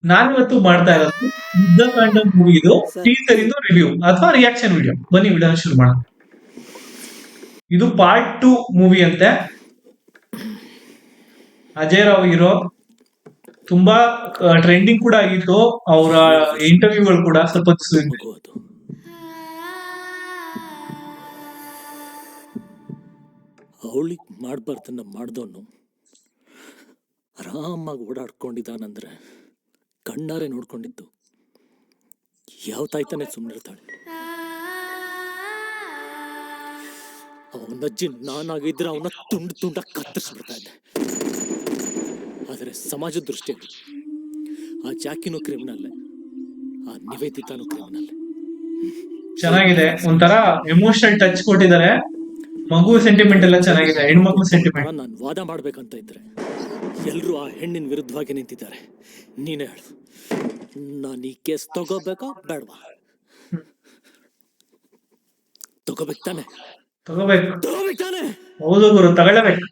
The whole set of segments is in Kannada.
ನಾನಿವತ್ತು ಮಾಡ್ತಾ ಇರೋದು ಯುದ್ಧಕಾಂಡ ಮೂವಿದು ಸರ್ ಟೀಸರ್ ಇಂದು ರಿವ್ಯೂ ಅಥವಾ ರಿಯಾಕ್ಷನ್ ವಿಡಿಯೋ. ಬನ್ನಿ ವಿಡಿಯೋ ಶುರು ಮಾಡೋಣ. ಇದು ಪಾರ್ಟ್ 2 ಮೂವಿ ಅಂತೆ. ಅಜಯ್ ರಾವ್ ಹೀರೋ. ತುಂಬಾ ಟ್ರೆಂಡಿಂಗ್ ಕೂಡ ಆಗಿತ್ತು ಅವರ ಇಂಟರ್ವ್ಯೂಗಳು ಕೂಡ ಸ್ವಲ್ಪ ಅವಳಿಗೆ ಮಾಡಬಾರ್ದನ್ನ ಮಾಡ್ದವನು ಆರಾಮಾಗಿ ಓಡಾಡ್ಕೊಂಡಿದ್ದಾನಂದ್ರೆ ಕಣ್ಣಾರೆ ನೋಡ್ಕೊಂಡಿದ್ದು ಯಾವ ತಾಯ್ತಾನೆ ಸುಮ್ಮನಿರ್ತಾಳೆ. ಅವನಜ್ಜಿ ನಾನಾಗಿದ್ರೆ ಅವನ ತುಂಡು ತುಂಡ ಕತ್ತರಿಸ್ಬಿಡ್ತಾ ಇದ್ದೆ. ಆದರೆ ಸಮಾಜದ ದೃಷ್ಟಿಯಲ್ಲಿ ಆ ಜಾಕಿನೂ ಕ್ರಿಮಿನಲ್ಲೇ, ಆ ನಿವೇದಿತಾನು ಕ್ರಿಮಿನಲ್ಲೇ. ಚೆನ್ನಾಗಿದೆ, ಒಂಥರ ಎಮೋಷನಲ್ ಟಚ್ ಕೊಟ್ಟಿದ್ದಾರೆ. ಮಗು ಸೆಂಟಿಮೆಂಟ್ ಎಲ್ಲ ಚೆನ್ನಾಗಿದೆ, ಹೆಣ್ಮಕ್ಳು ಸೆಂಟಿಮೆಂಟ್. ನಾನು ವಾದ ಮಾಡ್ಬೇಕಂತ ಇದ್ರೆ ಎಲ್ರು ಆ ಹೆಣ್ಣಿನ ವಿರುದ್ಧವಾಗಿ ನಿಂತಿದ್ದಾರೆ. ನೀನೇ ಹೇಳು, ನಾನು ಈ ಕೇಸ್ ತಗೋಬೇಕಾ ಬೇಡವಾ? ತಗೋಬೇಕು ತಾನೆ? ತಗೋಬೇಕು ತಾನೆ? ಹೌದು ಗುರು, ತಗೊಳ್ಳಬೇಕು.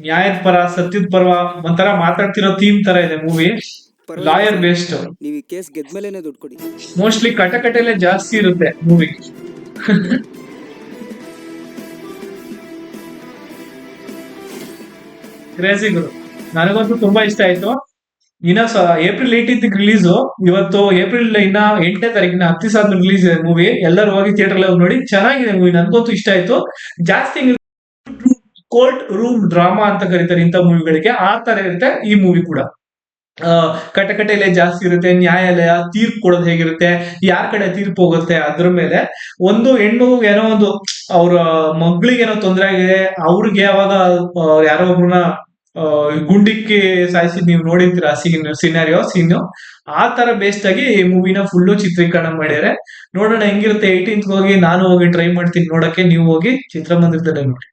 ನ್ಯಾಯದ ಪರ ಸತ್ಯದ ಪರ ಒಂಥರ ಮಾತಾಡ್ತಿರೋ ಥೀಮ್ ತರ ಇದೆ ಮೂವಿ. Lawyer based. ನೀವು ಈ ಕೇಸ್ ಗೆದ್ಮೇಲೆನೆ ದುಡ್ಡು ಕೊಡಿ. ಮೋಸ್ಟ್ಲಿ ಕಟಕಟೆಲೆ ಜಾಸ್ತಿ ಇರುತ್ತೆ ಮೂವಿ. ಕ್ರೇಜಿ ಗುರು, ನನಗಂತೂ ತುಂಬಾ ಇಷ್ಟ ಆಯ್ತು. ಇನ್ನ ಏಪ್ರಿಲ್ 18 ರಿಲೀಸ್. ಇವತ್ತು ಏಪ್ರಿಲ್ ಇನ್ನ 8ನೇ ತಾರೀಕಿನ 10 ದಿವಸ ರಿಲೀಸ್ ಇದೆ ಮೂವಿ. ಎಲ್ಲರೂ ಹೋಗಿ ಥಿಯೇಟರ್ ಅಲ್ಲಿ ನೋಡಿ. ಚೆನ್ನಾಗಿದೆ ಮೂವಿ, ನನ್ಗಂತೂ ಇಷ್ಟ ಆಯ್ತು. ಜಾಸ್ತಿ ಕೋರ್ಟ್ ರೂಮ್ ಡ್ರಾಮಾ ಅಂತ ಕರೀತಾರೆ ಇಂಥ ಮೂವಿಗಳಿಗೆ, ಆ ತರ ಇರುತ್ತೆ ಈ ಮೂವಿ ಕೂಡ. ಕಟಕಟೆಲೆ ಜಾಸ್ತಿ ಇರುತ್ತೆ, ನ್ಯಾಯಾಲಯ ತೀರ್ಪು ಕೊಡೋದು ಹೇಗಿರುತ್ತೆ, ಯಾರ ಕಡೆ ತೀರ್ಪು ಹೋಗುತ್ತೆ ಅದ್ರ ಮೇಲೆ. ಒಂದು ಹೆಣ್ಣು ಏನೋ ಒಂದು ಅವ್ರ ಮಗಳಿಗೆ ಏನೋ ತೊಂದರೆ ಆಗಿದೆ, ಅವ್ರಿಗೆ ಯಾವಾಗ ಯಾರೋ ಒಬ್ರನ್ನ ಗುಂಡಿಕ್ಕಿ ಸಾಯಿಸಿದ್ ನೀವು ನೋಡಿರ್ತೀರ ಸೀನು. ಆ ತರ ಬೇಸ್ಡ್ ಆಗಿ ಈ ಮೂವಿನ ಫುಲ್ಲು ಚಿತ್ರೀಕರಣ ಮಾಡ್ಯಾರೆ. ನೋಡೋಣ ಹೆಂಗಿರುತ್ತೆ. 18th ಹೋಗಿ ನಾನು ಹೋಗಿ ಟ್ರೈ ಮಾಡ್ತೀನಿ ನೋಡಕ್ಕೆ. ನೀವು ಹೋಗಿ ಚಿತ್ರಮಂದಿರದಲ್ಲೇ ನೋಡಿ.